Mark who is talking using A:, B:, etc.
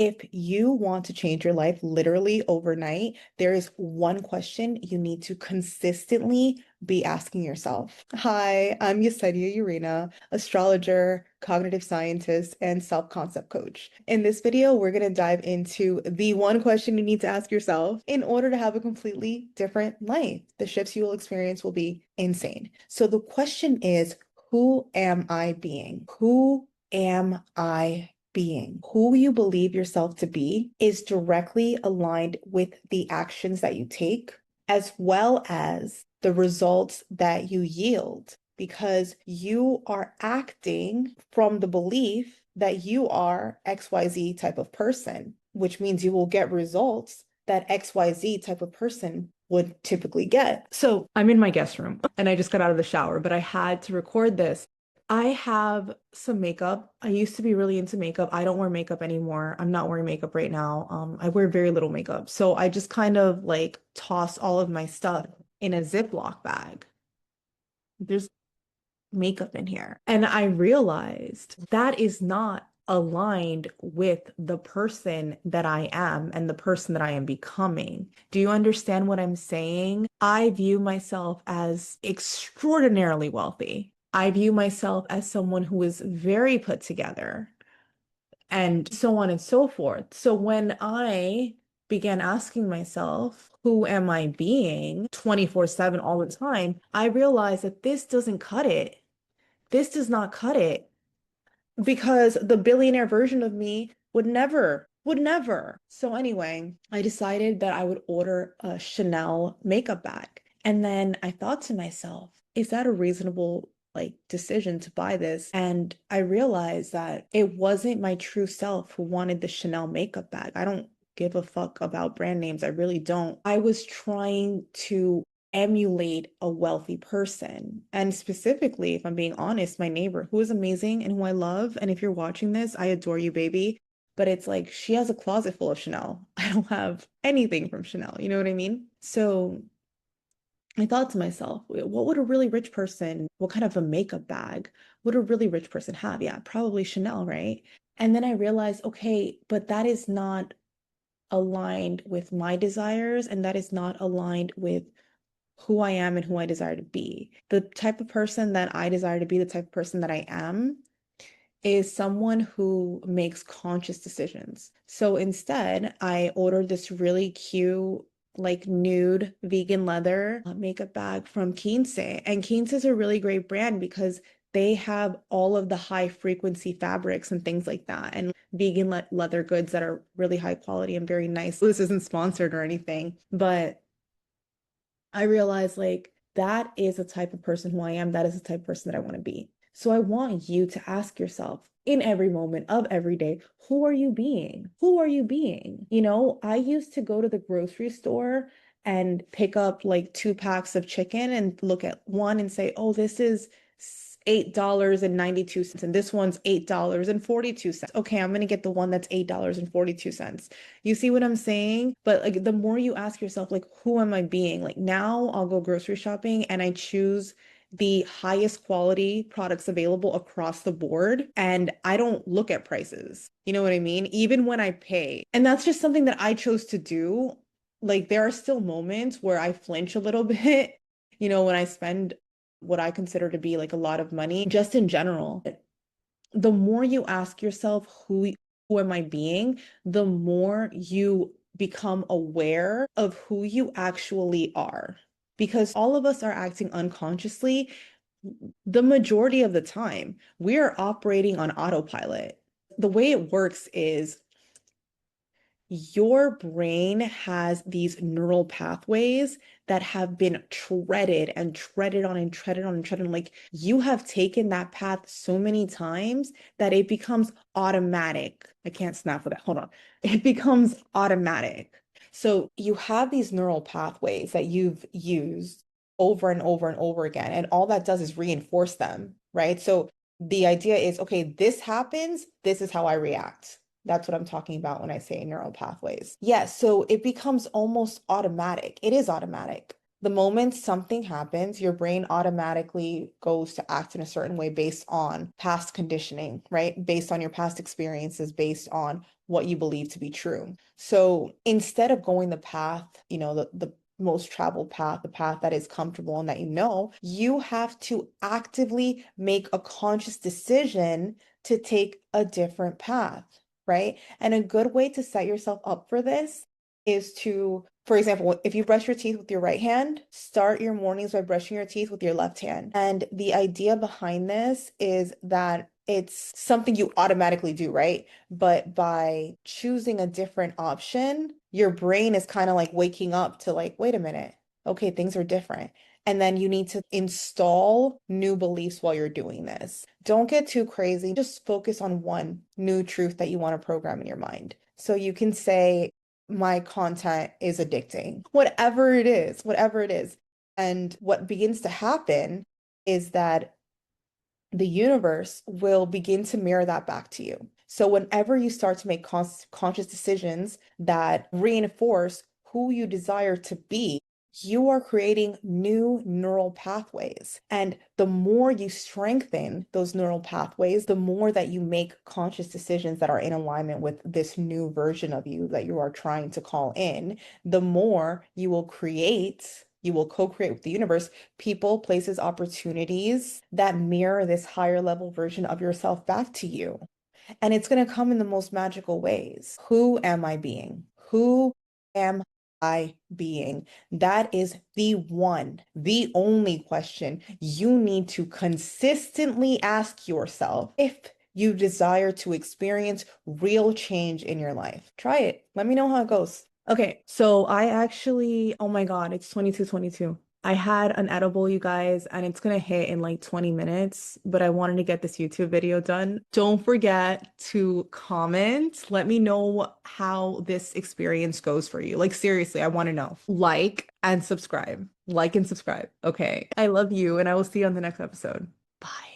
A: If you want to change your life literally overnight, there is one question you need to consistently be asking yourself. Hi, I'm Yesenia Urena, astrologer, cognitive scientist, and self-concept coach. In this video, we're going to dive into the one question you need to ask yourself in order to have a completely different life. The shifts you will experience will be insane. So the question is, who am I being? Who am I being? Who you believe yourself to be is directly aligned with the actions that you take, as well as the results that you yield, because you are acting from the belief that you are XYZ type of person, which means you will get results that XYZ type of person would typically get. So I'm in my guest room and I just got out of the shower, but I had to record this. I have some makeup. I used to be really into makeup. I don't wear makeup anymore. I'm not wearing makeup right now. I wear very little makeup. So I just kind of like toss all of my stuff in a Ziploc bag. There's makeup in here. And I realized that is not aligned with the person that I am and the person that I am becoming. Do you understand what I'm saying? I view myself as extraordinarily wealthy. I view myself as someone who is very put together and so on and so forth. So when I began asking myself, who am I being 24/7 all the time, I realized that this doesn't cut it. This does not cut it because the billionaire version of me would never, would never. So anyway, I decided that I would order a Chanel makeup bag. And then I thought to myself, is that a reasonable decision to buy this? And I realized that it wasn't my true self who wanted the Chanel makeup bag. I don't give a fuck about brand names. I really don't. I was trying to emulate a wealthy person. And specifically, if I'm being honest, my neighbor, who is amazing and who I love, and if you're watching this, I adore you, baby. But it's like she has a closet full of Chanel. I don't have anything from Chanel. You know what I mean? So I thought to myself, what would a really rich person, what kind of a makeup bag would a really rich person have? Yeah, probably Chanel, right? And then I realized, okay, but that is not aligned with my desires, and that is not aligned with who I am and who I desire to be. The type of person that I desire to be, the type of person that I am, is someone who makes conscious decisions. So instead, I ordered this really cute, like nude vegan leather makeup bag from Quince. And Quince is a really great brand because they have all of the high frequency fabrics and things like that, and vegan leather goods that are really high quality and very nice. This isn't sponsored or anything, but I realized that is the type of person who I am. That is the type of person that I want to be. So I want you to ask yourself in every moment of every day, who are you being? Who are you being? You know, I used to go to the grocery store and pick up like 2 packs of chicken and look at one and say, oh, this is $8.92 and this one's $8.42. Okay, I'm gonna get the one that's $8.42. You see what I'm saying? But like the more you ask yourself, like, who am I being? Like now I'll go grocery shopping and I choose the highest quality products available across the board. And I don't look at prices. You know what I mean? Even when I pay. And that's just something that I chose to do. Like there are still moments where I flinch a little bit, when I spend what I consider to be like a lot of money, just in general. The more you ask yourself, who am I being, the more you become aware of who you actually are. Because all of us are acting unconsciously the majority of the time. We are operating on autopilot. The way it works is your brain has these neural pathways that have been treaded and treaded on and treaded on and treaded on. Like you have taken that path so many times that it becomes automatic. I can't snap for that. Hold on. It becomes automatic. So you have these neural pathways that you've used over and over and over again. And all that does is reinforce them, right? So the idea is, okay, this happens, this is how I react. That's what I'm talking about when I say neural pathways. Yes, so it becomes almost automatic. It is automatic. The moment something happens, your brain automatically goes to act in a certain way based on past conditioning, right? Based on your past experiences, based on what you believe to be true. So instead of going the path, the most traveled path, the path that is comfortable and that you have to actively make a conscious decision to take a different path, right? And a good way to set yourself up for this is to, for example, if you brush your teeth with your right hand, start your mornings by brushing your teeth with your left hand. And the idea behind this is that it's something you automatically do, right? But by choosing a different option, your brain is kind of like waking up to like, wait a minute, okay, things are different. And then you need to install new beliefs while you're doing this. Don't get too crazy. Just focus on one new truth that you want to program in your mind. So you can say, my content is addicting, whatever it is, whatever it is. And what begins to happen is that the universe will begin to mirror that back to you. So whenever you start to make conscious decisions that reinforce who you desire to be, you are creating new neural pathways. And the more you strengthen those neural pathways, the more that you make conscious decisions that are in alignment with this new version of you that you are trying to call in, the more you will co-create with the universe people, places, opportunities that mirror this higher level version of yourself back to you. And it's going to come in the most magical ways. Who am I being? Who am I being? That is the one, the only question you need to consistently ask yourself if you desire to experience real change in your life. Try it. Let me know how it goes. Okay, so I actually, oh my God, it's 22:22. I had an edible, you guys, and it's gonna hit in like 20 minutes, but I wanted to get this YouTube video done. Don't forget to comment. Let me know how this experience goes for you. Like, seriously, I want to know. Like and subscribe. Like and subscribe. Okay. I love you, and I will see you on the next episode. Bye.